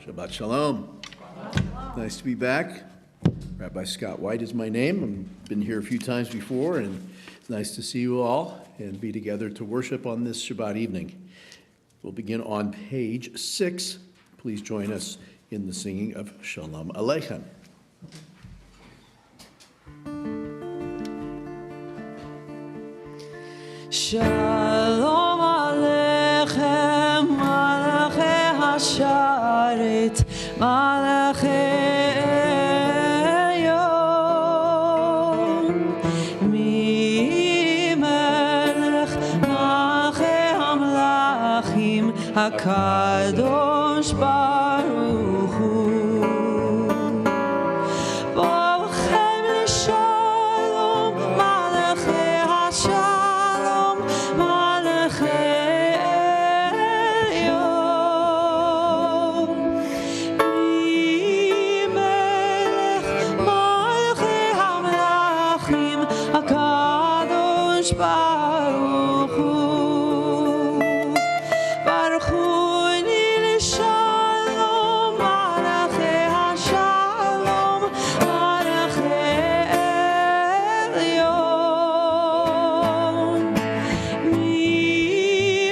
Shabbat Shalom. Nice to be back. Rabbi Scott White is my name. I've been here a few times before, and it's nice to see you all and be together to worship on this Shabbat evening. We'll begin on page 6. Please join us in the singing of Shalom Aleichem. Shalom Aleichem, Malachei Hasharet, Malachei Elyon, Melech Malachei Hamlachim, HaKadosh Baruch Hu. Bochem L'Shalom, Malachei Hashalom, Malachei Elyon, Melech Malachei Hamlachim, HaKadosh Baruch Hu. Baruch Hu Ni L'Shalom, Malachei Hashalom, Malachei Elyon,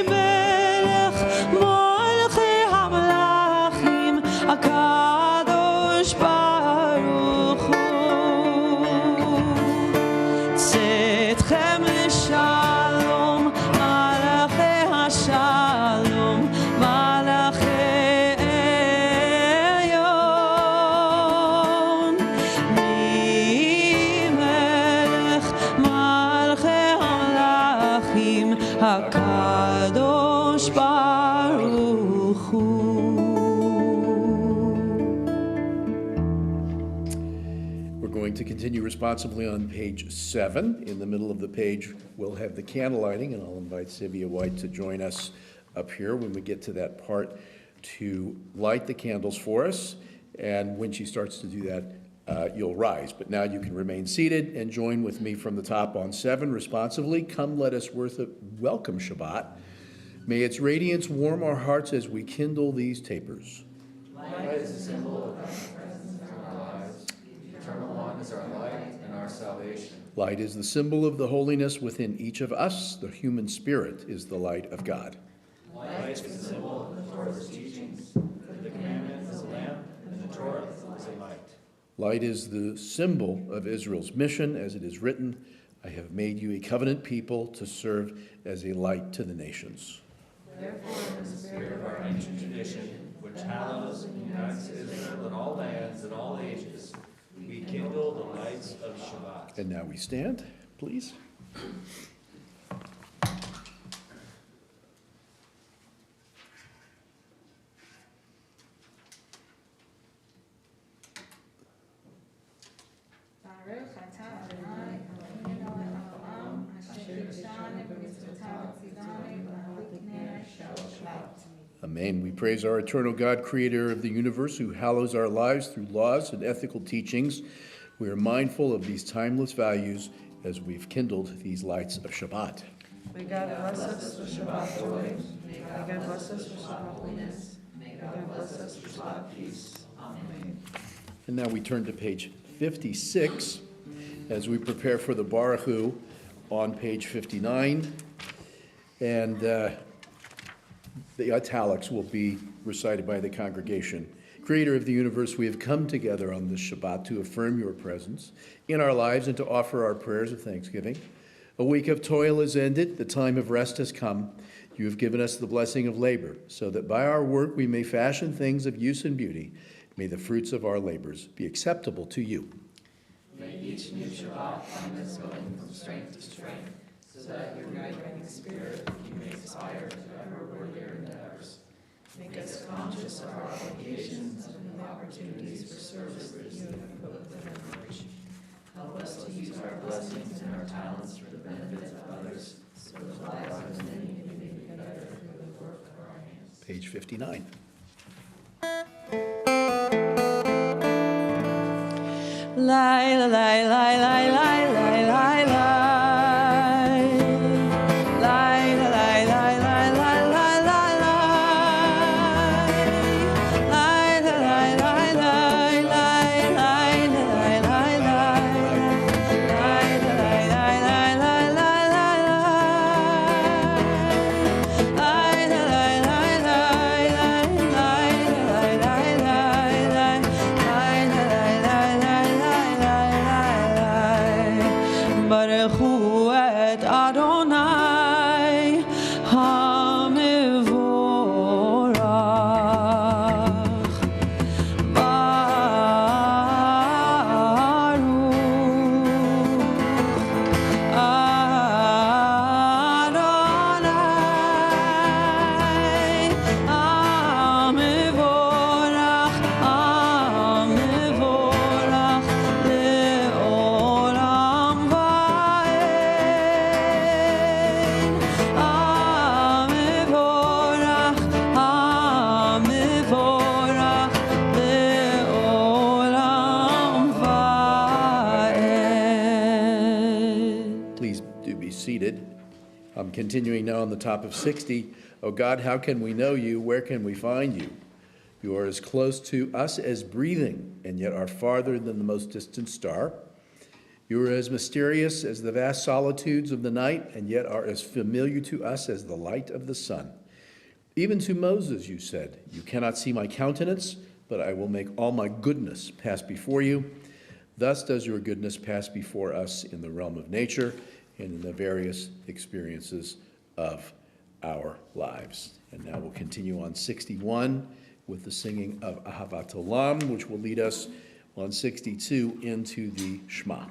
Melech Malachei Hamlachim, HaKadosh Baruch Hu. Tzedchem L'Shalom, Malachei Hashalom, Malachei Elyon, Melech Malachei Hamlachim, HaKadosh Baruch Hu. We're going to continue responsibly on page 7. In the middle of the page, we'll have the candle lighting, and I'll invite Sylvia White to join us up here when we get to that part to light the candles for us. And when she starts to do that, you'll rise. But now you can remain seated and join with me from the top on 7 responsively. Come, let us welcome Shabbat. May its radiance warm our hearts as we kindle these tapers. Light is a symbol of God's presence in our lives. The Eternal One is our light and our salvation. Light is the symbol of the holiness within each of us. The human spirit is the light of God. Light is the symbol of the Torah's teachings. The commandment is a lamp, and the Torah is a light. Light is the symbol of Israel's mission, as it is written, I have made you a covenant people to serve as a light to the nations. Therefore, in the spirit of our ancient tradition, which hallows and unites Israel in all lands and all ages, we kindle the lights of Shabbat. And now we stand, please. Baruch atah Adonai Eloheinu melech haolam, asher kidshanu b'mitzvotav v'tzivanu v'hadliknei shel Shabbat. Amen. We praise our eternal God, creator of the universe, who hallows our lives through laws and ethical teachings. We are mindful of these timeless values as we've kindled these lights of Shabbat. May God bless us with Shabbat joy. May God bless us with Shabbat holiness. May God bless us with Shabbat peace. Amen. And now we turn to page 56 as we prepare for the Baruch Hu on page 59. And the italics will be recited by the congregation. Creator of the universe, we have come together on this Shabbat to affirm your presence in our lives and to offer our prayers of thanksgiving. A week of toil is ended. The time of rest has come. You have given us the blessing of labor, so that by our work we may fashion things of use and beauty. May the fruits of our labors be acceptable to you. May each new Shabbat find us going from strength to strength, so that your guiding spirit you may inspire to ever worthier endeavors. Make us conscious of our obligations and the opportunities for service that you have put within our church. Help us to use our blessings and our talents for the benefit of others, so the lives of many may be better through the work of our hands. Page 59. Lai, lai, lai, lai, lai, lai, lai, lai. Lai, lai, lai, lai, lai, lai, lai, lai. ברכו את אדוני המבורך. Continuing now on the top of 60, O God, how can we know you? Where can we find you? You are as close to us as breathing, and yet are farther than the most distant star. You are as mysterious as the vast solitudes of the night, and yet are as familiar to us as the light of the sun. Even to Moses you said, you cannot see my countenance, but I will make all my goodness pass before you. Thus does your goodness pass before us in the realm of nature, and in the various experiences of our lives. And now we'll continue on 61 with the singing of Ahavat Olam, which will lead us on 62 into the Shema.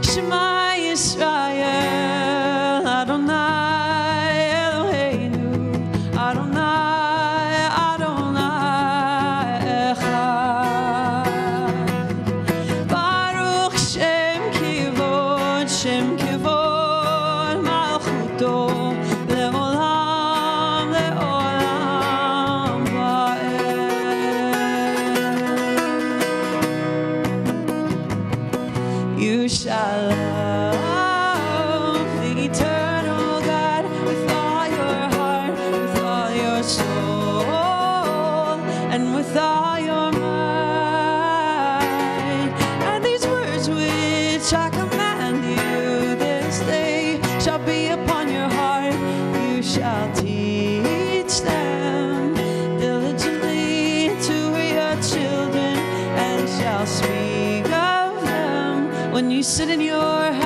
Shema Yisrael, Adonai Eloheinu, Adonai, Adonai Echad. Baruch Shem Kivod Malchuto, Le'olam, Le'olam Va'ed. You shall love you sit in your house,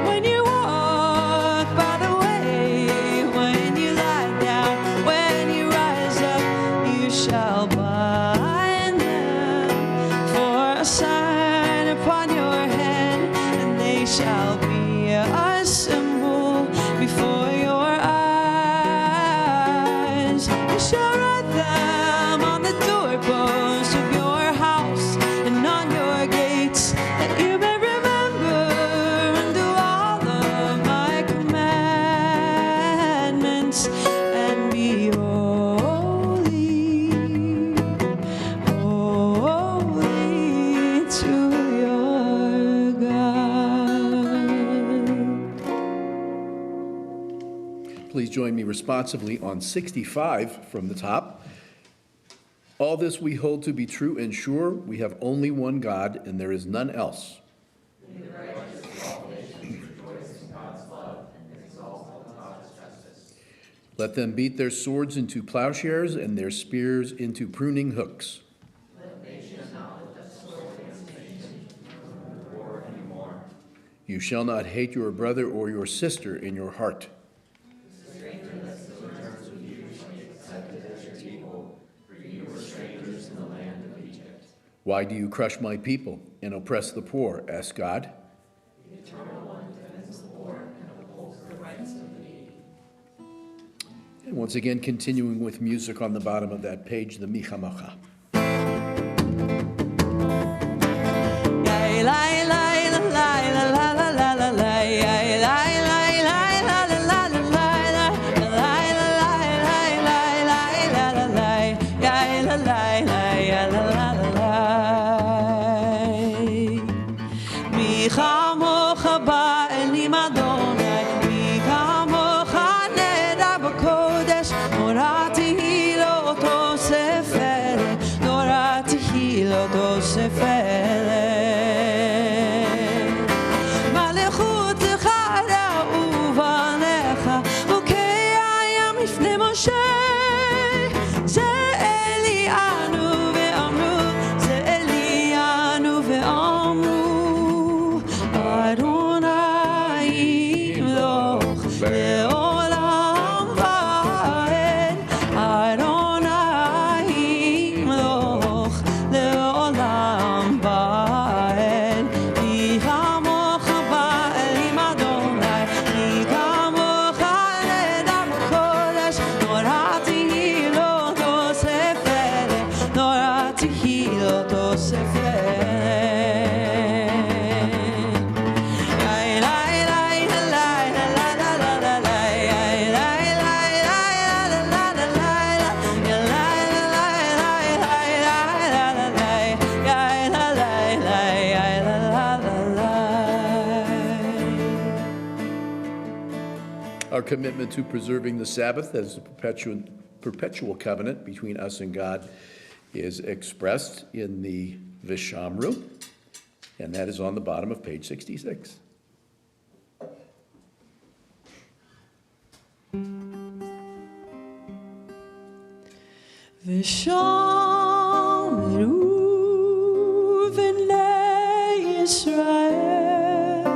when you walk by the way, when you lie down, when you rise up, you shall bind them for a sign upon your head, and they shall be a symbol before your eyes. You shall write them on the doorpost of your house and on your gates, that you may remember and do all of my commandments, and be holy, holy to your God. Please join me responsively on 65 from the top. All this we hold to be true and sure. We have only one God, and there is none else. Let them beat their swords into plowshares and their spears into pruning hooks. You shall not hate your brother or your sister in your heart. Why do you crush my people and oppress the poor? Asked God. The Eternal One defends the poor and upholds the rights of the needy. And once again, continuing with music on the bottom of that page, the Michamacha. Our commitment to preserving the Sabbath as a perpetual covenant between us and God is expressed in the Vishamru, and that is on the bottom of page 66. Vishamru v'nei Yisrael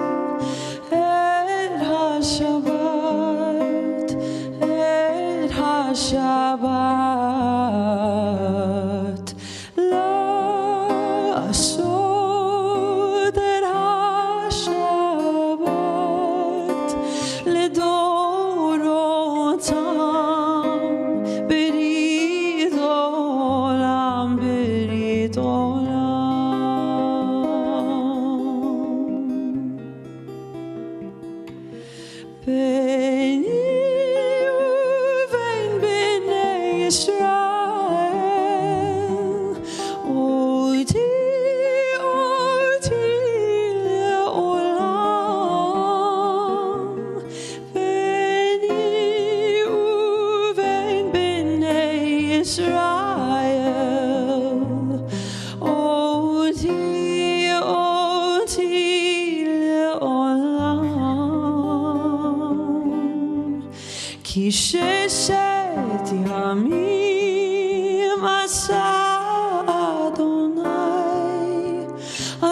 et ha-Shabbat la'asod et ha-Shabbat לדורותם ברית עולם ברית עולם ביני ובין בני ישראל אותי לעולם ביני ובין בני ישראל אותי לעולם כי ששת ימים עשה אדוני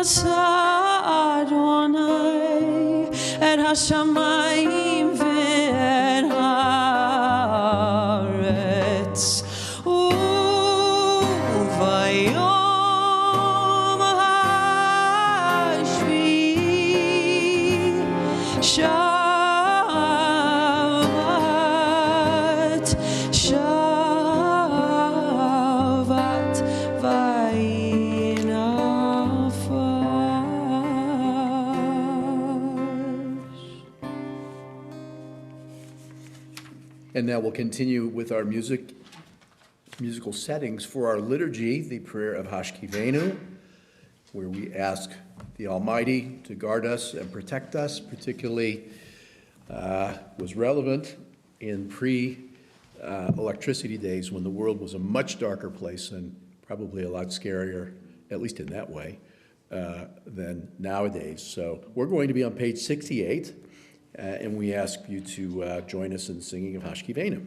עשה אדוני את השמיים ואת הארץ וביום השביעי שבת And now we'll continue with our musical settings for our liturgy, the prayer of Hashkivenu, where we ask the Almighty to guard us and protect us, particularly was relevant in pre-electricity days when the world was a much darker place and probably a lot scarier, at least in that way, than nowadays. So we're going to be on page 68. And we ask you to join us in singing of Hashkivenu.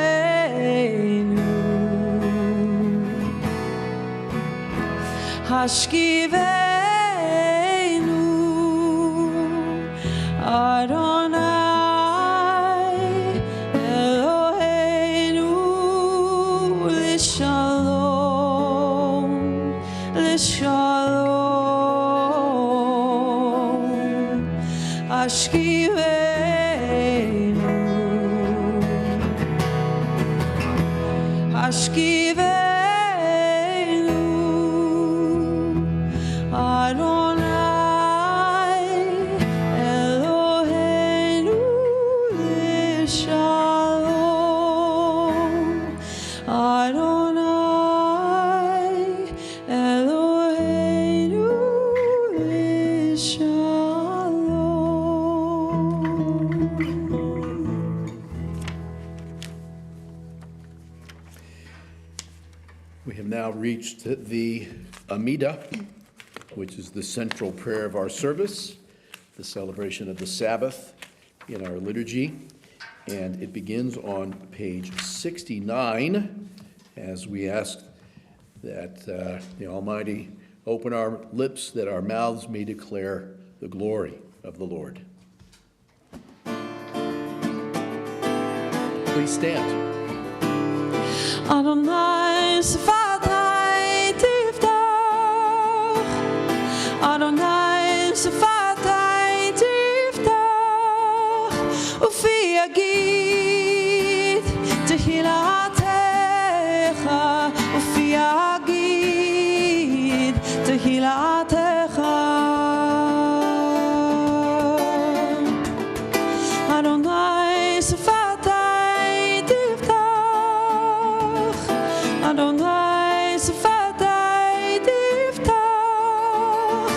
Hashkivenu, Hashkivenu, Adonai. Shalom, Hashkivenu, Hashkivenu, Adonai, Eloheinu, Shalom, Adonai, Eloheinu, We have now reached the Amida, which is the central prayer of our service, the celebration of the Sabbath in our liturgy. And it begins on page 69 as we ask that the Almighty open our lips that our mouths may declare the glory of the Lord. Please stand. Adonai Sfatai Tiftach, Adonai Sfatai Tiftach, Ufi Yagid Tehilatecha, Ufi Yagid Tehilatecha, Adonai Sfatai Tiftach, Adonai Sfatai Tiftach,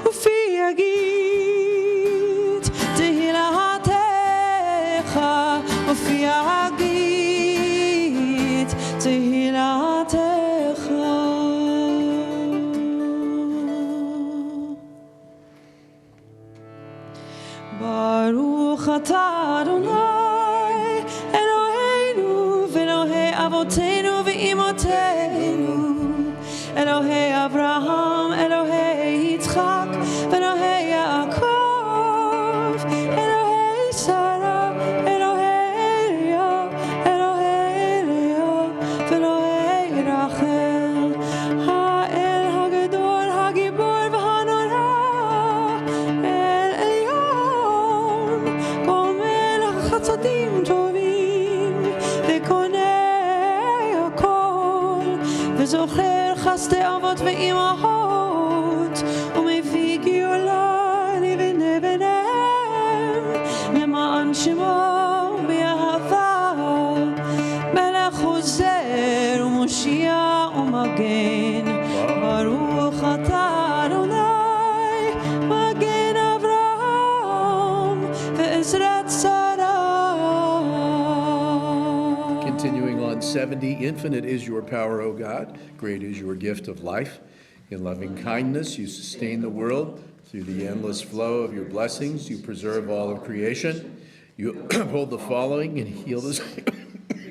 Ufi Yagid Tehilatecha, Ufi Yagid Tehilatecha. Baruch atah Adonai Eloheinu v'Elohei Avotenu v'Imotenu, Elohei Abraham, Elohei Yitzchak, v'Elohei Yaakov, Elohei Sarah, Elohei Leah, Elohei Leah, v'Elohei Rachel, Ha'el Hagedol, Hagibor v'Hanora, El Elyon, Gomel Chasadim Tovim, v'Konei Hakol, וזוכר חסדי אבות ואימהות, ומביא גאולה לבני בניהם, למען שמו באהבה, מלך עוזר ומושיע ומגן. ברוך אתה אדוני, מגן אברהם ועזרת שרה. Continuing on 70, infinite is your power, O God. Great is your gift of life. In loving kindness, you sustain the world. Through the endless flow of your blessings, you preserve all of creation. You uphold the following and heal the sick,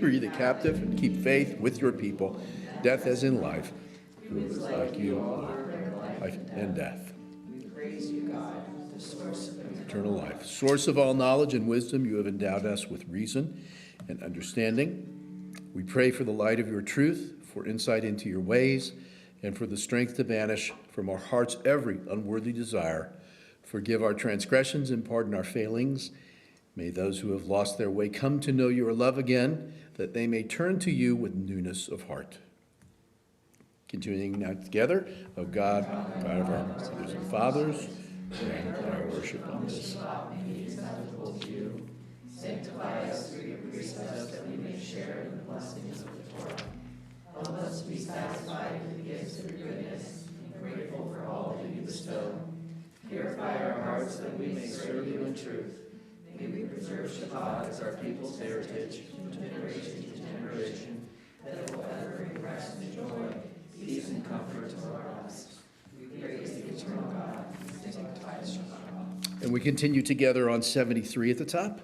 free the captive, and keep faith with your people, death as in life. Who is like you, Lord, life and death. We praise you, God, the source of Eternal life. Source of all knowledge and wisdom, you have endowed us with reason and understanding. We pray for the light of your truth, for insight into your ways, and for the strength to banish from our hearts every unworthy desire. Forgive our transgressions and pardon our failings. May those who have lost their way come to know your love again, that they may turn to you with newness of heart. Continuing now together, O God, God of our mothers and fathers, grant our worship on this. Sanctify us through your precepts that we may share in the blessings of the Torah. Help us to be satisfied with the gifts of your goodness and grateful for all that you bestow. Purify our hearts that we may serve you in truth. May we preserve Shabbat as our people's heritage from generation to generation, that it will ever bring rest and joy, peace and comfort to our lives. We praise the eternal God who sanctifies Shabbat. And we continue together on 73 at the top.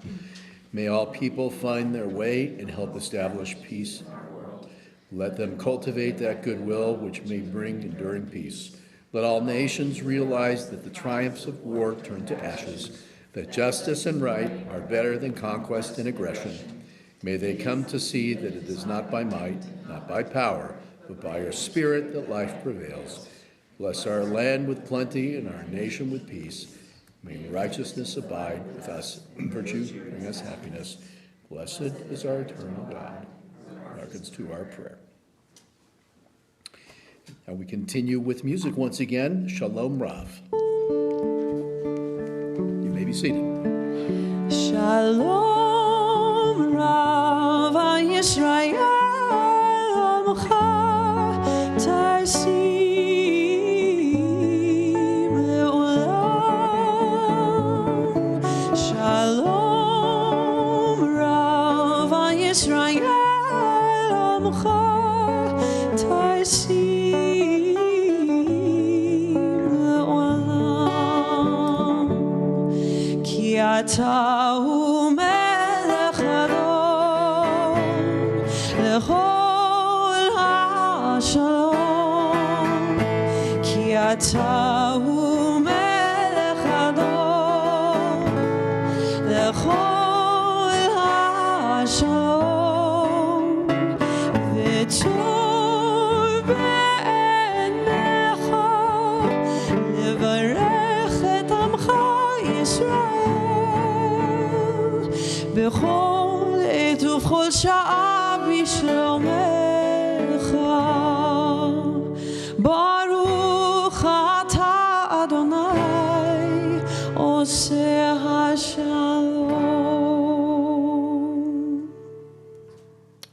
May all people find their way and help establish peace in our world. Let them cultivate that goodwill which may bring enduring peace. Let all nations realize that the triumphs of war turn to ashes, that justice and right are better than conquest and aggression. May they come to see that it is not by might, not by power, but by your Spirit that life prevails. Bless our land with plenty and our nation with peace. May righteousness abide with us, virtue bring us happiness. Blessed is our eternal God, hearkens to our prayer. Now we continue with music once again. Shalom Rav. You may be seated. Shalom Rav Yisrael Amcha Tarsim Le'olam. Shalom Rav Yisrael Amcha Tarsim אתה הוא מלך הדור לכל השלום, כי אתה הוא מלך הדור לכל השלום, וטוב בעיניך לברך את עמך ישראל בכל עת ובכל שעה בשלומך. ברוך אתה אדוני עושה השלום.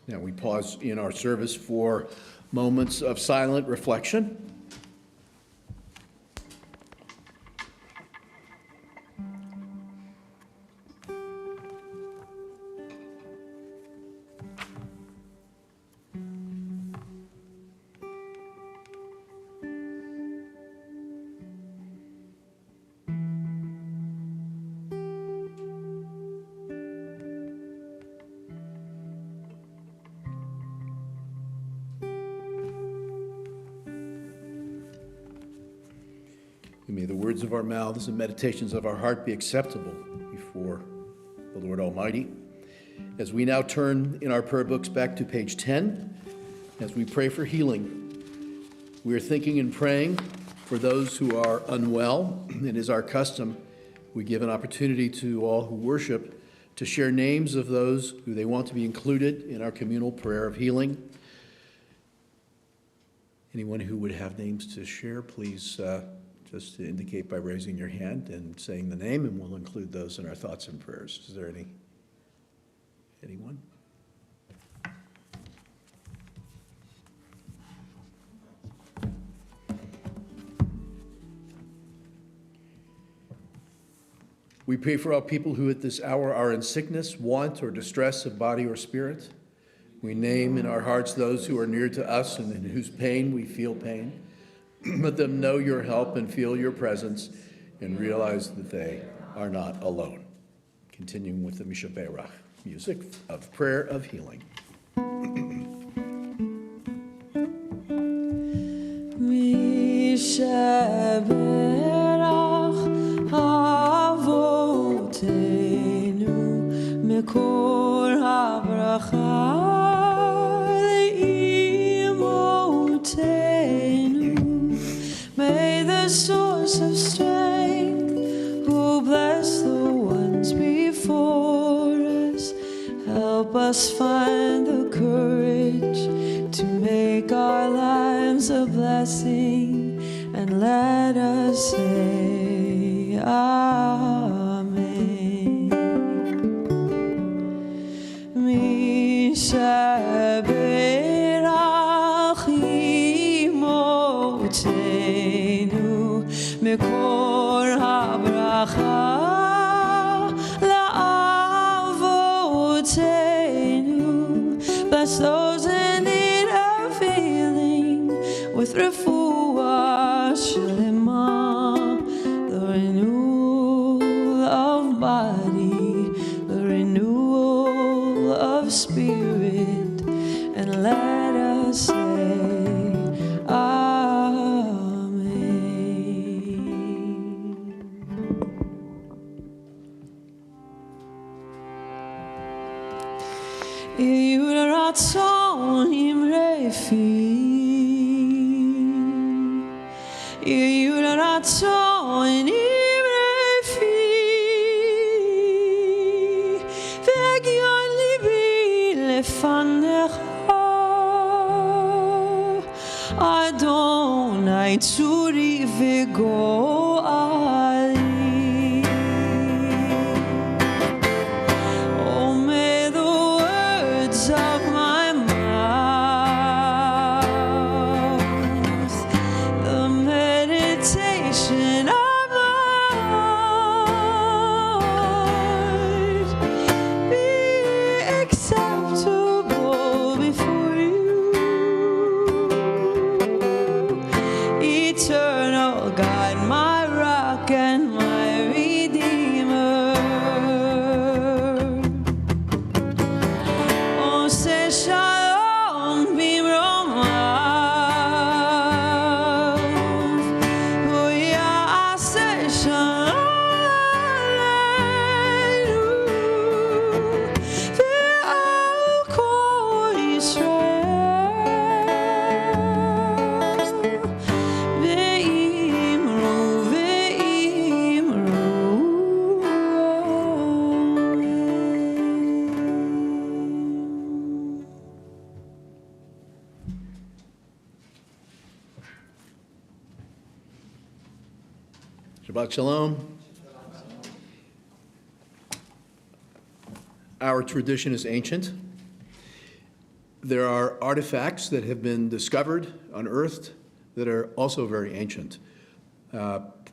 Now we pause in our service for moments of silent reflection. And may the words of our mouths and meditations of our heart be acceptable before the Lord Almighty. As we now turn in our prayer books back to page 10, as we pray for healing, we are thinking and praying for those who are unwell. It is our custom. We give an opportunity to all who worship to share names of those who they want to be included in our communal prayer of healing. Anyone who would have names to share, please just to indicate by raising your hand and saying the name, and we'll include those in our thoughts and prayers. Is there anyone? We pray for all people who at this hour are in sickness, want, or distress of body or spirit. We name in our hearts those who are near to us and in whose pain we feel pain. Let them know your help and feel your presence and realize that they are not alone. continuing with the Mishaberach music of prayer of healing. Mishaberach Avotenu Mekor HaBracha Le'imotenu. May the source of strength, who bless the ones before us, help us find the courage to make our lives a blessing, and let us say Amen. Mishaberach imotenu mekor habracha la'avotenu. Bless those in need of healing with refuah shlema, the renewal of body, the renewal of spirit, and let us say Amen. Yehud ratzon imrefi, Yehud ratzon imrefi, ve'gion libi lefanecha, Adonai tzuri ve'go'ali. Oh, may the words of my mouth, the meditation of my heart be acceptable before you, eternal God, my rock and my redeemer. Oh, say shalom b'mromav, oh yeah, say shalom aleinu, ve'al kol Yisrael, ve'imru, ve'imru, amen. Shabbat Shalom. Our tradition is ancient. There are artifacts that have been discovered, unearthed, that are also very ancient.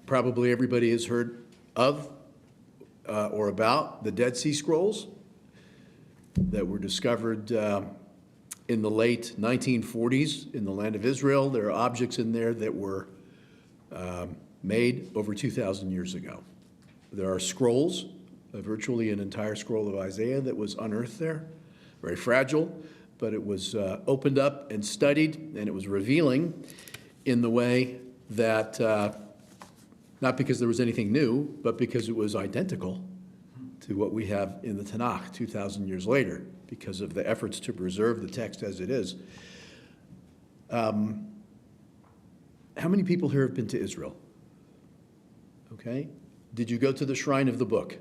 Probably everybody has heard of or about the Dead Sea Scrolls that were discovered in the late 1940s in the land of Israel. There are objects in there that were made over 2,000 years ago. There are scrolls, virtually an entire scroll of Isaiah that was unearthed there, very fragile, but it was opened up and studied, and it was revealing in the way that, not because there was anything new, but because it was identical to what we have in the Tanakh 2,000 years later, because of the efforts to preserve the text as it is. How many people here have been to Israel? Okay. Did you go to the Shrine of the Book?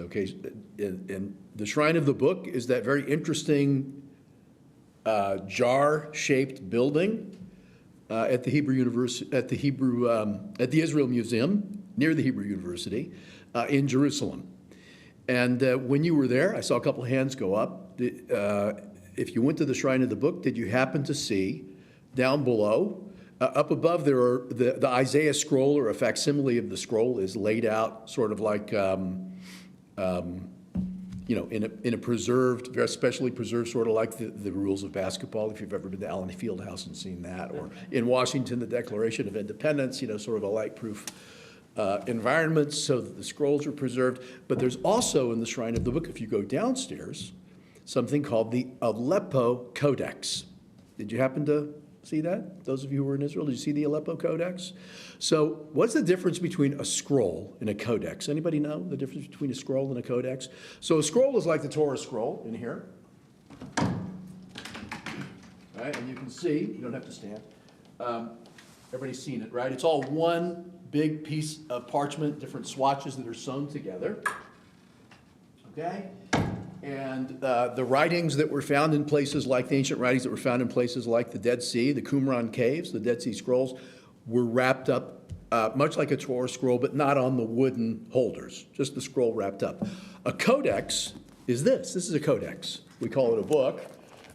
Okay, and the Shrine of the Book is that very interesting jar-shaped building at the Hebrew University, at the Israel Museum near the Hebrew University in Jerusalem. And when you were there, I saw a couple hands go up. If you went to the Shrine of the Book, did you happen to see down below? Up above there are the Isaiah scroll, or a facsimile of the scroll, is laid out sort of like in a preserved, very specially preserved, sort of like the rules of basketball, if you've ever been to Allen Fieldhouse and seen that, or in Washington, the Declaration of Independence, sort of a light proof environments so that the scrolls are preserved. But there's also in the Shrine of the Book, if you go downstairs, something called the Aleppo Codex. Did you happen to see that? Those of you who were in Israel, did you see the Aleppo Codex? So what's the difference between a scroll and a codex? Anybody know the difference between a scroll and a codex? So a scroll is like the Torah scroll in here. Right, and you can see, you don't have to stand. Everybody's seen it, right? It's all one big piece of parchment, different swatches that are sewn together. Okay? And the writings that were found in places like the ancient writings that were found in places like the Dead Sea, the Qumran caves, the Dead Sea Scrolls, were wrapped up much like a Torah scroll, but not on the wooden holders, just the scroll wrapped up. A codex is this. This is a codex. We call it a book,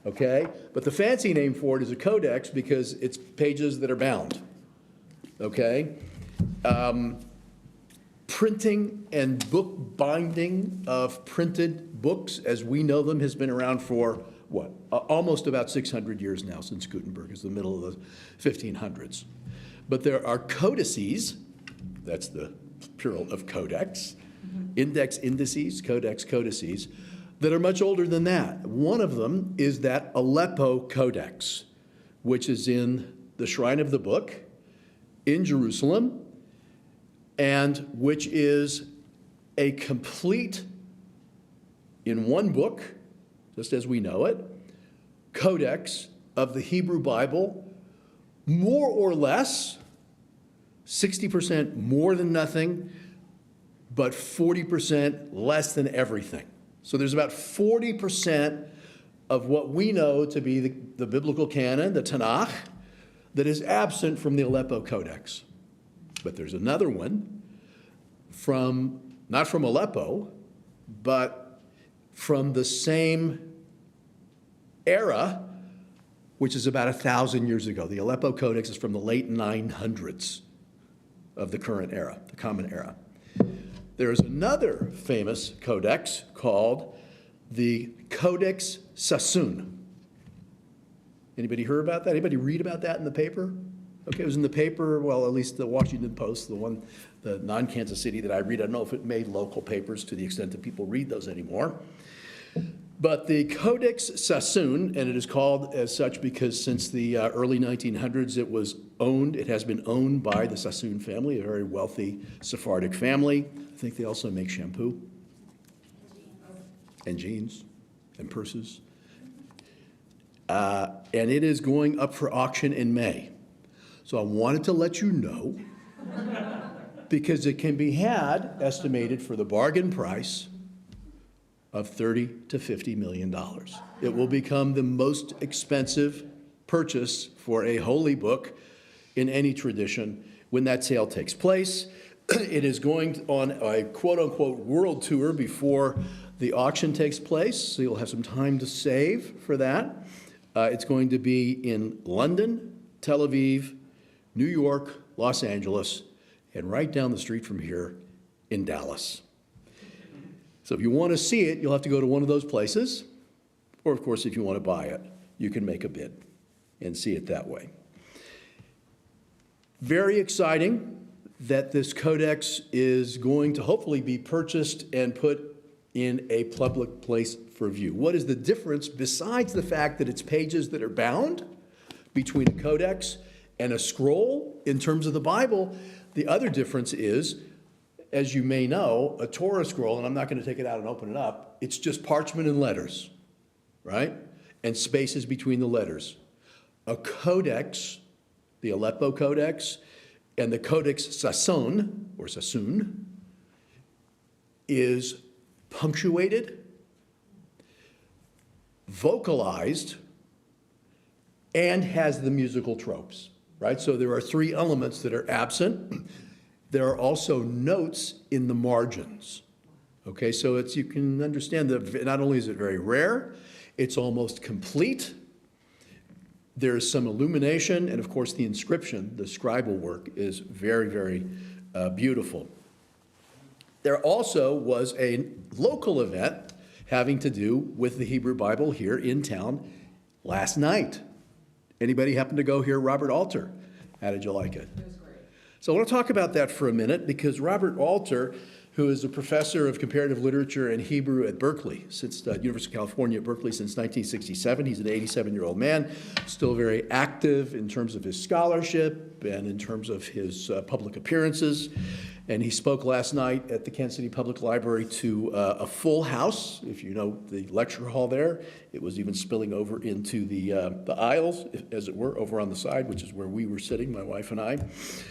okay? But the fancy name for it is a codex because it's pages that are bound, okay? Printing and book binding of printed books, as we know them, has been around for, what, almost about 600 years now, since Gutenberg is the middle of the 1500s. But there are codices, that's the plural of codex, index, indices, codex, codices, that are much older than that. One of them is that Aleppo Codex, which is in the Shrine of the Book in Jerusalem, and which is a complete, in one book, just as we know it, codex of the Hebrew Bible, more or less, 60% more than nothing, but 40% less than everything. So there's about 40% of what we know to be the biblical canon, the Tanakh, that is absent from the Aleppo Codex. But there's another one from, not from Aleppo, but from the same era, which is about 1,000 years ago. The Aleppo Codex is from the late 900s of the current era, the Common Era. There is another famous codex called the Codex Sassoon. Anybody heard about that? Anybody read about that in the paper? Okay, it was in the paper, well, at least the Washington Post, the one, the non-Kansas City that I read. I don't know if it made local papers to the extent that people read those anymore. But the Codex Sassoon, and it is called as such because since the early 1900s it has been owned by the Sassoon family, a very wealthy Sephardic family. I think they also make shampoo and jeans and purses. And it is going up for auction in May. So I wanted to let you know because it can be had estimated for the bargain price of $30 to $50 million. It will become the most expensive purchase for a holy book in any tradition when that sale takes place. It is going on a quote-unquote world tour before the auction takes place, so you'll have some time to save for that. It's going to be in London, Tel Aviv, New York, Los Angeles, and right down the street from here in Dallas. So if you want to see it, you'll have to go to one of those places. Or, of course, if you want to buy it, you can make a bid and see it that way. Very exciting that this codex is going to hopefully be purchased and put in a public place for view. What is the difference besides the fact that it's pages that are bound between a codex and a scroll in terms of the Bible? The other difference is, as you may know, a Torah scroll, and I'm not going to take it out and open it up, it's just parchment and letters, right? And spaces between the letters. A codex, the Aleppo Codex, and the Codex Sassoon, or Sassoon, is punctuated, vocalized, and has the musical tropes, right? So there are three elements that are absent. There are also notes in the margins. Okay, so you can understand that not only is it very rare, it's almost complete. There's some illumination, and of course the inscription, the scribal work, is very, very beautiful. There also was a local event having to do with the Hebrew Bible here in town last night. Anybody happen to go hear Robert Alter? How did you like it? It was great. So I want to talk about that for a minute because Robert Alter, who is a professor of comparative literature and Hebrew at Berkeley, since the University of California at Berkeley since 1967. He's an 87-year-old man, still very active in terms of his scholarship and in terms of his public appearances. And he spoke last night at the Kansas City Public Library to a full house. If you know the lecture hall there, it was even spilling over into the aisles, as it were, over on the side, which is where we were sitting, my wife and I.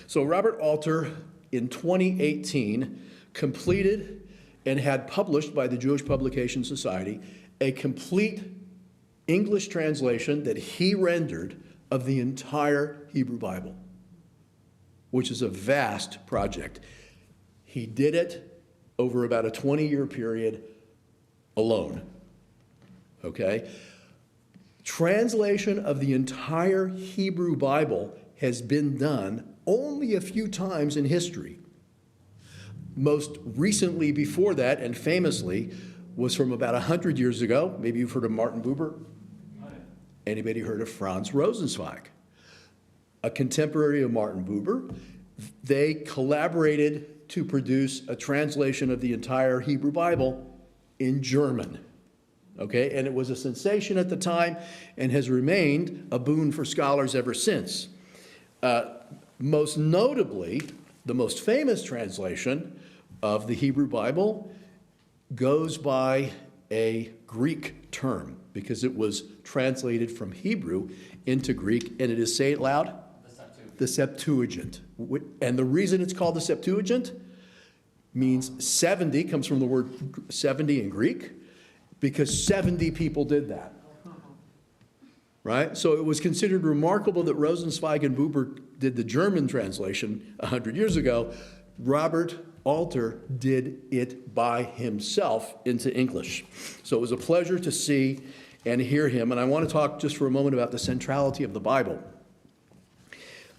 So Robert Alter, in 2018, completed and had published by the Jewish Publication Society a complete English translation that he rendered of the entire Hebrew Bible, which is a vast project. He did it over about a 20-year period alone, okay? Translation of the entire Hebrew Bible has been done only a few times in history. Most recently before that, and famously, was from about 100 years ago. Maybe you've heard of Martin Buber. Anybody heard of Franz Rosenzweig? A contemporary of Martin Buber. They collaborated to produce a translation of the entire Hebrew Bible in German. Okay, and it was a sensation at the time and has remained a boon for scholars ever since. Most notably, the most famous translation of the Hebrew Bible goes by a Greek term because it was translated from Hebrew into Greek, and it is, say it loud, the Septuagint. And the reason it's called the Septuagint means 70, comes from the word 70 in Greek, because 70 people did that. Right? So it was considered remarkable that Rosenzweig and Buber did the German translation 100 years ago. Robert Alter did it by himself into English. So it was a pleasure to see and hear him. And I want to talk just for a moment about the centrality of the Bible.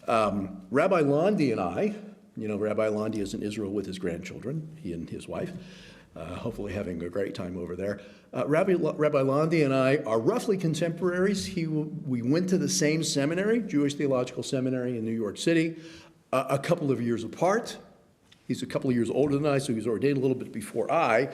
Rabbi Londi and I, you know, Rabbi Londi is in Israel with his grandchildren, he and his wife, hopefully having a great time over there. Rabbi Londi and I are roughly contemporaries. We went to the same seminary, Jewish Theological Seminary in New York City, a couple of years apart. He's a couple of years older than I, so he was ordained a little bit before I.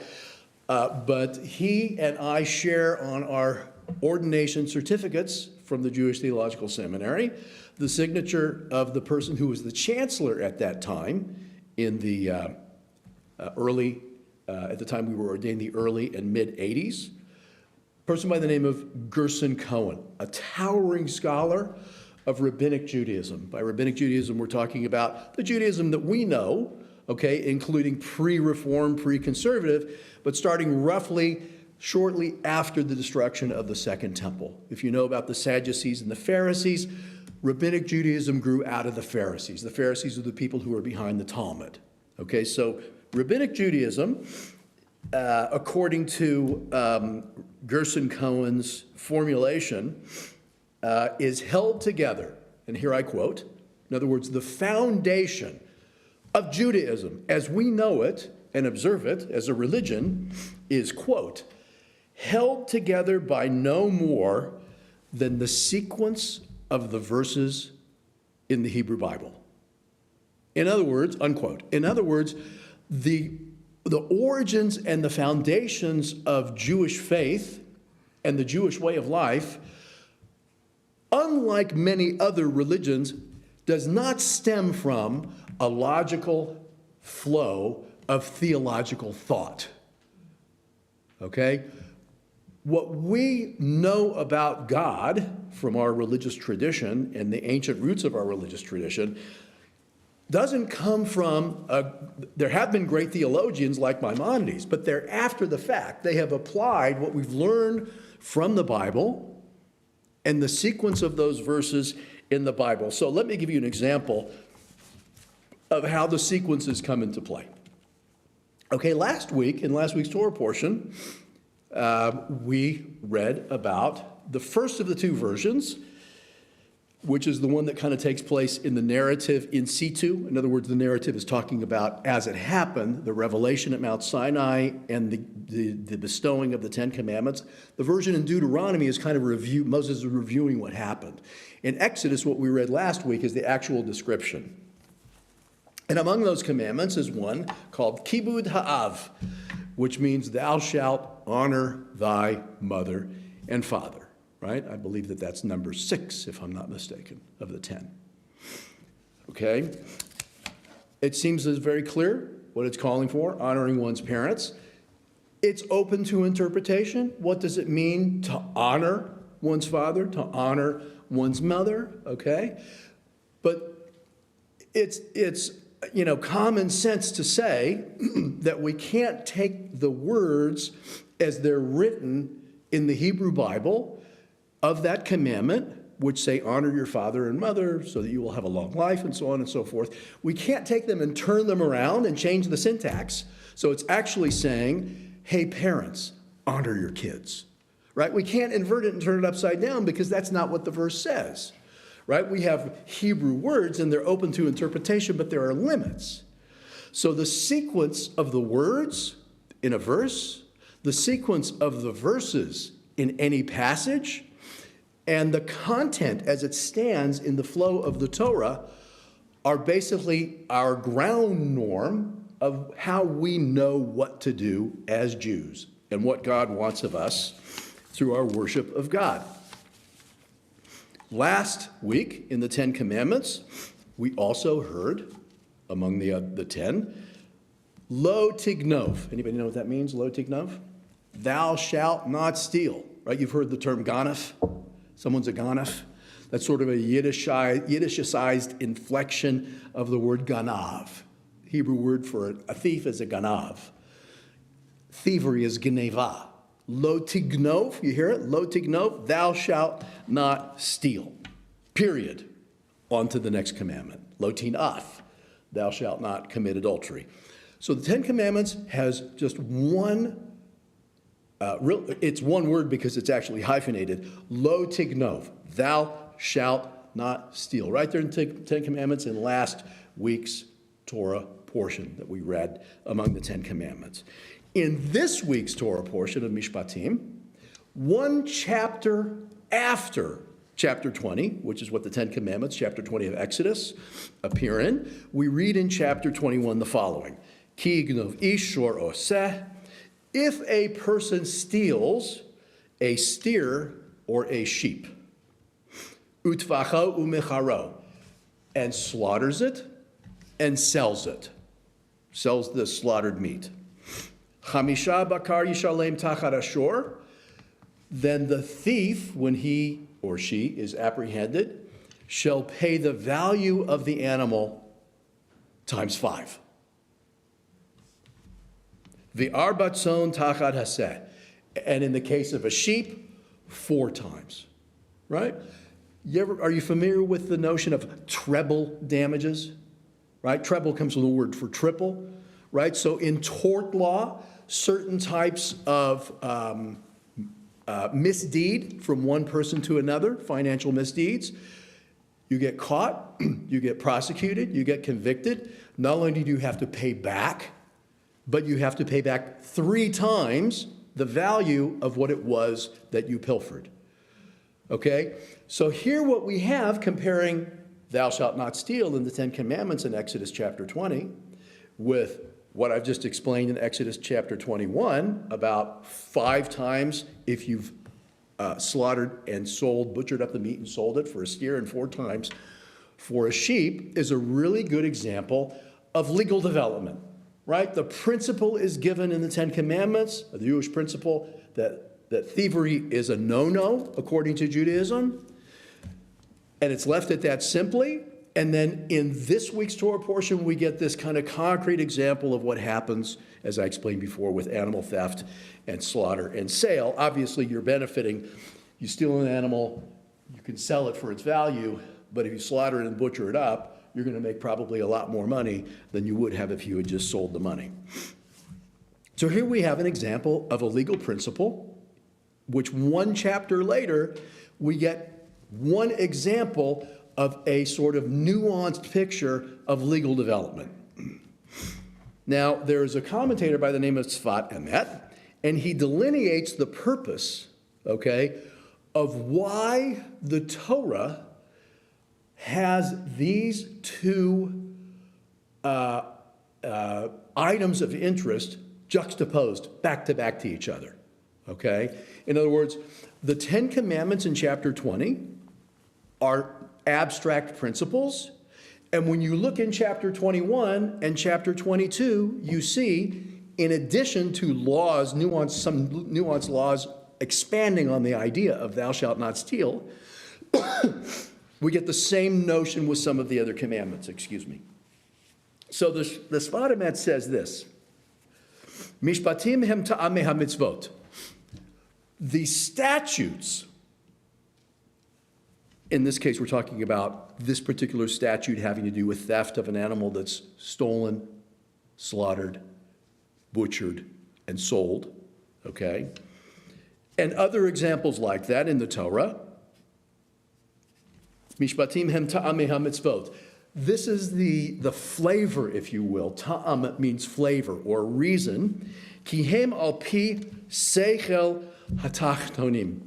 But he and I share on our ordination certificates from the Jewish Theological Seminary the signature of the person who was the chancellor at that time in the at the time we were ordained, the early and mid-'80s. A person by the name of Gerson Cohen, a towering scholar of Rabbinic Judaism. By Rabbinic Judaism, we're talking about the Judaism that we know, okay, including pre-Reform, pre-conservative, but starting roughly shortly after the destruction of the Second Temple. If you know about the Sadducees and the Pharisees, Rabbinic Judaism grew out of the Pharisees. The Pharisees are the people who are behind the Talmud. Okay, so Rabbinic Judaism, according to Gerson Cohen's formulation, is held together, and here I quote, in other words, the foundation of Judaism as we know it and observe it as a religion is, quote, held together by no more than the sequence of the verses in the Hebrew Bible. In other words, unquote, in other words, the origins and the foundations of Jewish faith and the Jewish way of life, unlike many other religions, does not stem from a logical flow of theological thought. Okay? What we know about God from our religious tradition and the ancient roots of our religious tradition doesn't come from, there have been great theologians like Maimonides, but they're after the fact. They have applied what we've learned from the Bible and the sequence of those verses in the Bible. So let me give you an example of how the sequences come into play. Okay, last week, in last week's Torah portion, we read about the first of the two versions, which is the one that kind of takes place in the narrative in situ. In other words, the narrative is talking about as it happened, the revelation at Mount Sinai and the bestowing of the Ten Commandments. The version in Deuteronomy is kind of Moses is reviewing what happened. In Exodus, what we read last week is the actual description. And among those commandments is one called Kibud Ha'av, which means thou shalt honor thy mother and father, right? I believe that that's number 6, if I'm not mistaken, of the 10. Okay? It seems as very clear what it's calling for, honoring one's parents. It's open to interpretation. What does it mean to honor one's father, to honor one's mother? Okay? But it's common sense to say that we can't take the words as they're written in the Hebrew Bible of that commandment, which say honor your father and mother so that you will have a long life and so on and so forth. We can't take them and turn them around and change the syntax. So it's actually saying, hey, parents, honor your kids, right? We can't invert it and turn it upside down because that's not what the verse says. Right? We have Hebrew words and they're open to interpretation, but there are limits. So the sequence of the words in a verse, the sequence of the verses in any passage, and the content as it stands in the flow of the Torah are basically our ground norm of how we know what to do as Jews and what God wants of us through our worship of God. Last week, in the 10 Commandments, we also heard, among the 10, Lo tignov. Anybody know what that means, lo tignov? Thou shalt not steal, right? You've heard the term ganef. Someone's a ganef. That's sort of a Yiddishized inflection of the word ganav. The Hebrew word for a thief is a ganav. Thievery is geneva. Lo tignov, you hear it? Lo tignov, thou shalt not steal. Period. On to the next commandment. Lo tinaf, thou shalt not commit adultery. So the 10 Commandments has just one, it's one word because it's actually hyphenated. Lo tignov, thou shalt not steal. Right there in the 10 Commandments in last week's Torah portion that we read among the 10 Commandments. In this week's Torah portion of Mishpatim, one chapter after chapter 20, which is what the 10 Commandments, chapter 20 of Exodus, appear in, we read in chapter 21 the following. Ki gnov ish shor oseh, if a person steals a steer or a sheep, utvacho umecharo, and slaughters it and sells the slaughtered meat. Chamisha bakar yishalem tachat ashor, then the thief, when he or she is apprehended, shall pay the value of the animal times 5. The arbatzon tachat haseh, and in the case of a sheep, 4 times, right? Are you familiar with the notion of treble damages? Right? Treble comes from the word for triple, right? So in tort law, certain types of misdeed from one person to another, financial misdeeds, you get caught, you get prosecuted, you get convicted. Not only do you have to pay back, but you have to pay back 3 times the value of what it was that you pilfered. Okay? So here what we have comparing thou shalt not steal in the 10 Commandments in Exodus chapter 20 with what I've just explained in Exodus chapter 21 about 5 times if you've slaughtered and butchered up the meat and sold it for a steer, and 4 times for a sheep, is a really good example of legal development, right? The principle is given in the 10 Commandments, the Jewish principle that thievery is a no-no according to Judaism, and it's left at that simply. And then in this week's Torah portion, we get this kind of concrete example of what happens, as I explained before, with animal theft and slaughter and sale. Obviously, you're benefiting. You steal an animal, you can sell it for its value, but if you slaughter it and butcher it up, you're going to make probably a lot more money than you would have if you had just sold the money. So here we have an example of a legal principle, which one chapter later, we get one example of a sort of nuanced picture of legal development. Now, there is a commentator by the name of Tzfat Emet, and he delineates the purpose, okay, of why the Torah has these 2 items of interest juxtaposed back to each other, okay? In other words, the 10 Commandments in chapter 20 are abstract principles, and when you look in chapter 21 and chapter 22, you see, in addition to laws, some nuanced laws expanding on the idea of thou shalt not steal, we get the same notion with some of the other commandments, So the Sfat Emet says this, Mishpatim hem ta'amei ha-mitzvot. The statutes, in this case we're talking about this particular statute having to do with theft of an animal that's stolen, slaughtered, butchered, and sold, okay? And other examples like that in the Torah. Mishpatim hem ta'amei ha-mitzvot. This is the flavor, if you will. Ta'am means flavor or reason. Ki hem al pi seichel hatachtonim.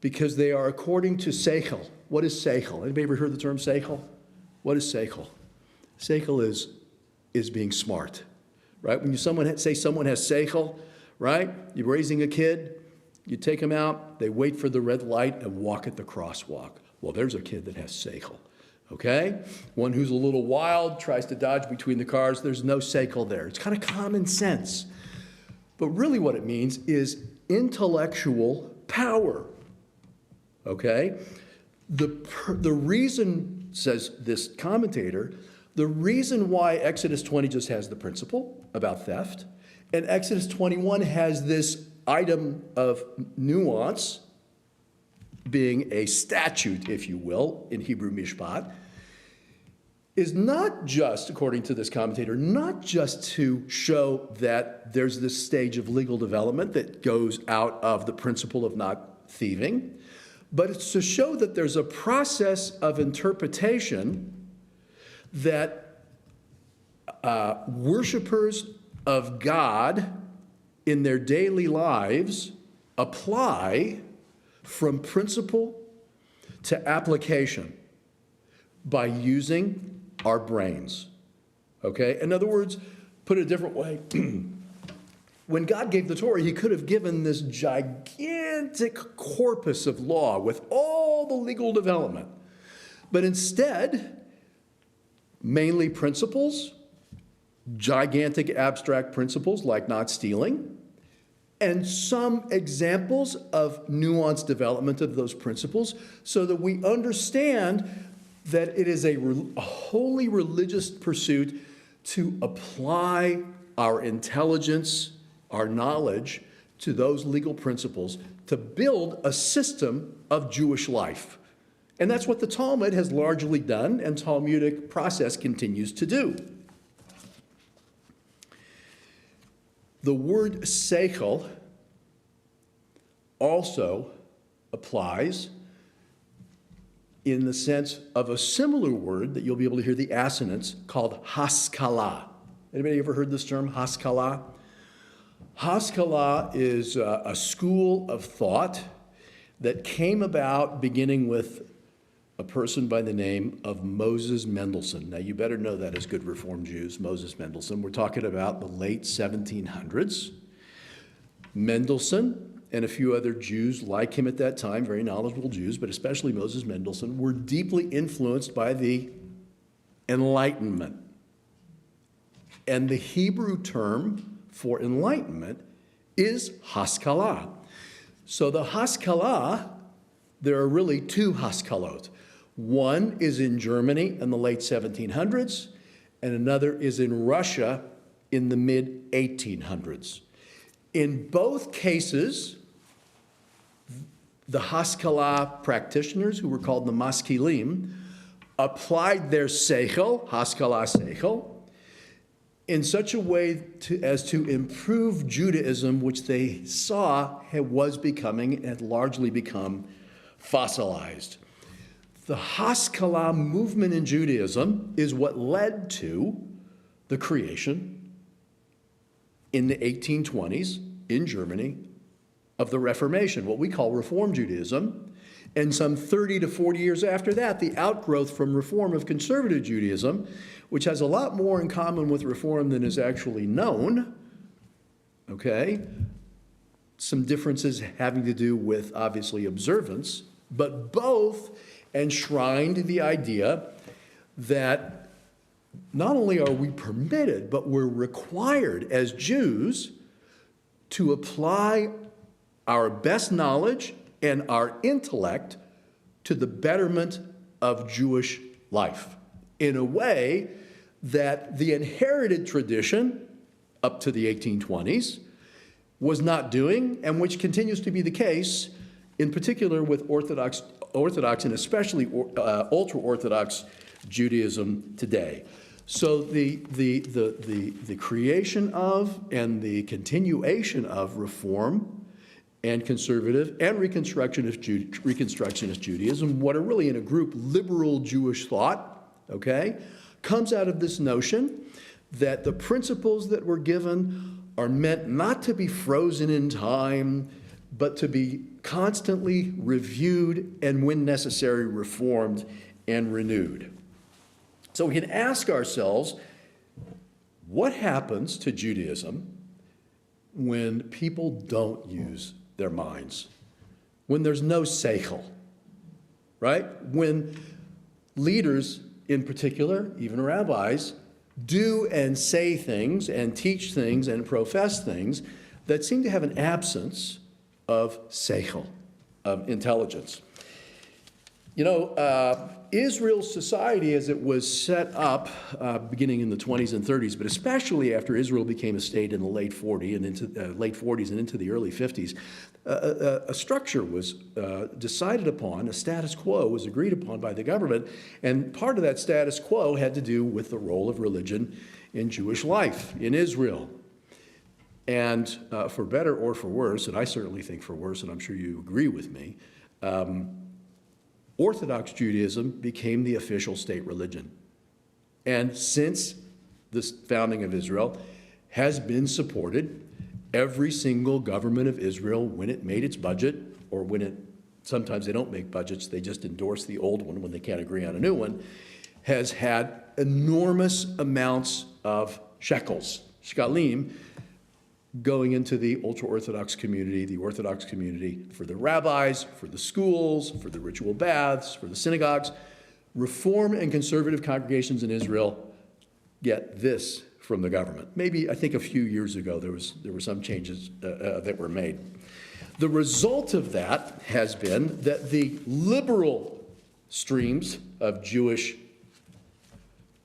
Because they are according to seichel. What is seichel? Anybody ever heard the term seichel? What is seichel? Seichel is being smart, right? When someone say someone has seichel, right? You're raising a kid, you take them out, they wait for the red light and walk at the crosswalk. Well, there's a kid that has seichel. Okay? One who's a little wild, tries to dodge between the cars, there's no seichel there. It's kind of common sense. But really what it means is intellectual power. Okay? The reason, says this commentator, the reason why Exodus 20 just has the principle about theft, and Exodus 21 has this item of nuance, being a statute, if you will, in Hebrew mishpat, is not just, according to this commentator, not just to show that there's this stage of legal development that goes out of the principle of not thieving, but it's to show that there's a process of interpretation that worshipers of God in their daily lives apply from principle to application by using our brains, okay? In other words, put it a different way, when God gave the Torah, he could have given this gigantic corpus of law with all the legal development. But instead, mainly principles, gigantic abstract principles like not stealing, and some examples of nuanced development of those principles so that we understand that it is a wholly religious pursuit to apply our intelligence, our knowledge to those legal principles to build a system of Jewish life. And that's what the Talmud has largely done, and Talmudic process continues to do. The word seichel also applies in the sense of a similar word that you'll be able to hear the assonance called haskalah. Anybody ever heard this term, haskalah? Haskalah is a school of thought that came about beginning with a person by the name of Moses Mendelssohn. Now, you better know that as good Reform Jews, Moses Mendelssohn. We're talking about the late 1700s. Mendelssohn and a few other Jews like him at that time, very knowledgeable Jews, but especially Moses Mendelssohn, were deeply influenced by the Enlightenment. And the Hebrew term for enlightenment is haskalah. So the haskalah, there are really two haskalot. One is in Germany in the late 1700s, and another is in Russia in the mid-1800s. In both cases, the haskalah practitioners, who were called the maskilim, applied their seichel, haskalah seichel, in such a way as to improve Judaism, which they saw was becoming and had largely become fossilized. The Haskalah movement in Judaism is what led to the creation in the 1820s in Germany of the Reformation, what we call Reform Judaism. And some 30 to 40 years after that, the outgrowth from Reform of conservative Judaism, which has a lot more in common with Reform than is actually known, okay? Some differences having to do with, obviously, observance, but both enshrined the idea that not only are we permitted, but we're required as Jews to apply our best knowledge and our intellect to the betterment of Jewish life in a way that the inherited tradition up to the 1820s was not doing, and which continues to be the case, in particular with Orthodox and especially ultra-Orthodox Judaism today. So the creation of and the continuation of Reform and conservative and Reconstructionist Judaism, what are really in a group liberal Jewish thought, okay, comes out of this notion that the principles that were given are meant not to be frozen in time, but to be constantly reviewed and, when necessary, reformed and renewed. So we can ask ourselves, what happens to Judaism when people don't use their minds? When there's no seichel, right? When leaders, in particular, even rabbis, do and say things and teach things and profess things that seem to have an absence of seichel, of intelligence. You know, Israel's society as it was set up beginning in the 20s and 30s, but especially after Israel became a state in the late 40s and into the early 50s, a structure was decided upon, a status quo was agreed upon by the government, and part of that status quo had to do with the role of religion in Jewish life in Israel. And for better or for worse, and I certainly think for worse, and I'm sure you agree with me, Orthodox Judaism became the official state religion. And since the founding of Israel, has been supported. Every single government of Israel, when it made its budget, or when it, sometimes they don't make budgets, they just endorse the old one when they can't agree on a new one, has had enormous amounts of shekels, shekalim, going into the ultra-Orthodox community, the Orthodox community, for the rabbis, for the schools, for the ritual baths, for the synagogues. Reform and conservative congregations in Israel get this from the government. Maybe, I think a few years ago, there were some changes that were made. The result of that has been that the liberal streams of Jewish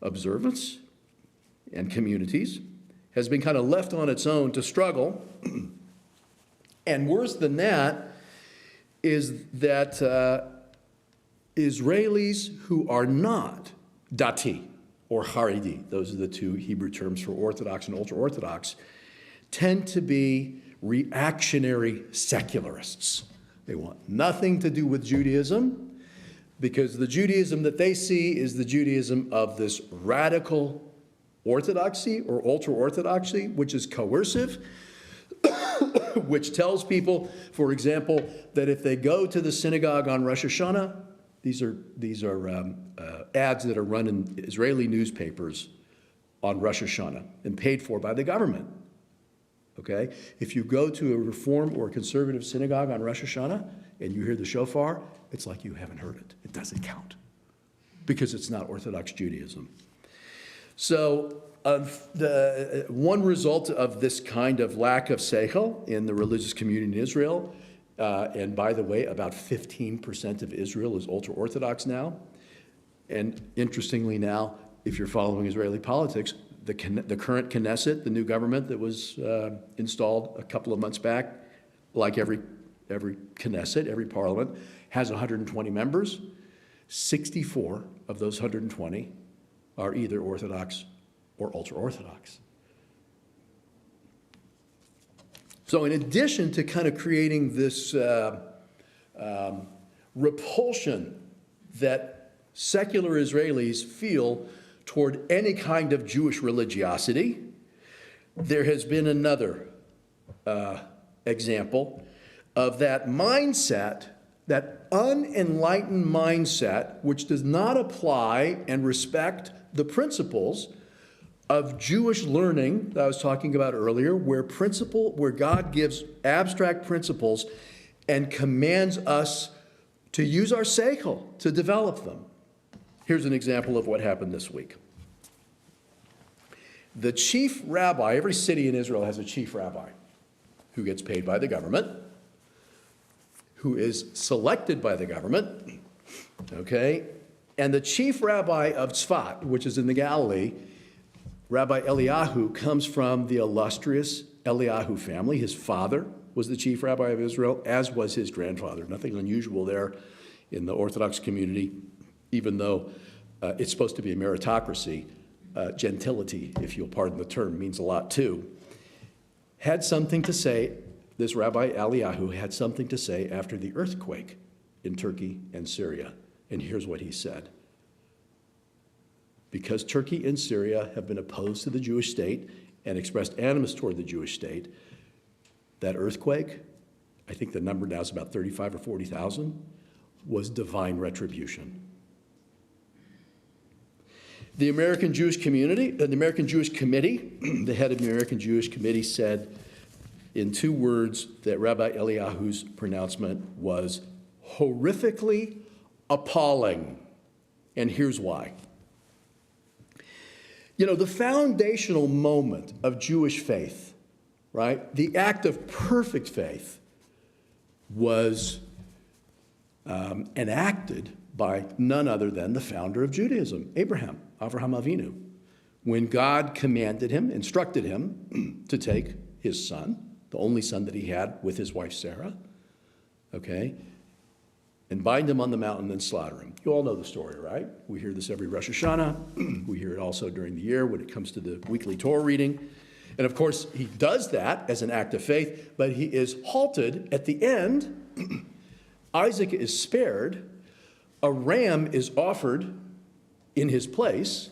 observance and communities has been kind of left on its own to struggle. And worse than that is that Israelis who are not dati or haredi, those are the two Hebrew terms for Orthodox and ultra-Orthodox, tend to be reactionary secularists. They want nothing to do with Judaism because the Judaism that they see is the Judaism of this radical orthodoxy or ultra-Orthodoxy, which is coercive, which tells people, for example, that if they go to the synagogue on Rosh Hashanah, these are ads that are run in Israeli newspapers on Rosh Hashanah and paid for by the government. Okay? If you go to a Reform or a conservative synagogue on Rosh Hashanah and you hear the shofar, it's like you haven't heard it. It doesn't count because it's not Orthodox Judaism. So the one result of this kind of lack of seichel in the religious community in Israel, and by the way, about 15% of Israel is ultra-Orthodox now. And interestingly now, if you're following Israeli politics, the current Knesset, the new government that was installed a couple of months back, like every Knesset, every parliament, has 120 members. 64 of those 120 are either Orthodox or ultra-Orthodox. So in addition to kind of creating this repulsion that secular Israelis feel toward any kind of Jewish religiosity, there has been another example of that mindset that unenlightened mindset which does not apply and respect the principles of Jewish learning that I was talking about earlier, where God gives abstract principles and commands us to use our seichel to develop them. Here's an example of what happened this week. The chief rabbi, every city in Israel has a chief rabbi who gets paid by the government, who is selected by the government, okay? And the chief rabbi of Tzfat, which is in the Galilee, Rabbi Eliyahu, comes from the illustrious Eliyahu family. His father was the chief rabbi of Israel, as was his grandfather. Nothing unusual there in the Orthodox community, even though it's supposed to be a meritocracy. Gentility, if you'll pardon the term, means a lot too. Had something to say, this Rabbi Eliyahu had something to say after the earthquake in Turkey and Syria. And here's what he said. Because Turkey and Syria have been opposed to the Jewish state and expressed animus toward the Jewish state, that earthquake, I think the number now is about 35 or 40,000, was divine retribution. The American Jewish community, the American Jewish Committee, the head of the American Jewish Committee said in 2 words that Rabbi Eliyahu's pronouncement was horrifically appalling. And here's why. You know, the foundational moment of Jewish faith, right, the act of perfect faith was enacted by none other than the founder of Judaism, Avraham Avinu, when God commanded him, instructed him to take his son, the only son that he had with his wife Sarah, okay, and bind him on the mountain and slaughter him. You all know the story, right? We hear this every Rosh Hashanah. We hear it also during the year when it comes to the weekly Torah reading. And of course, he does that as an act of faith, but he is halted at the end. Isaac is spared. A ram is offered in his place.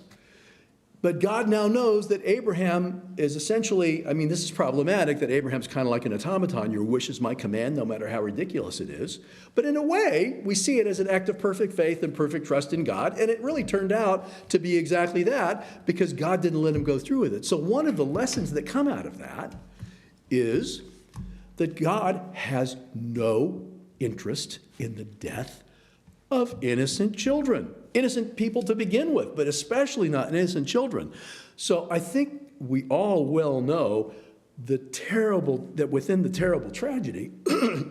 But God now knows that Abraham is essentially, I mean, this is problematic, that Abraham's kind of like an automaton. Your wish is my command, no matter how ridiculous it is. But in a way, we see it as an act of perfect faith and perfect trust in God. And it really turned out to be exactly that, because God didn't let him go through with it. So one of the lessons that come out of that is that God has no interest in the death of innocent children. Innocent people to begin with, but especially not innocent children. So I think we all well know that within the terrible tragedy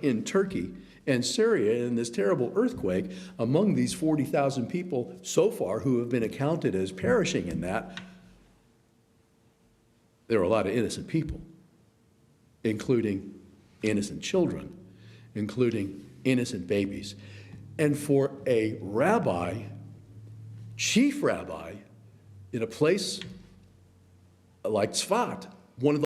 in Turkey and Syria, and this terrible earthquake, among these 40,000 people so far who have been accounted as perishing in that, there are a lot of innocent people, including innocent children, including innocent babies. And for a rabbi, chief rabbi, in a place like Tzfat, one of the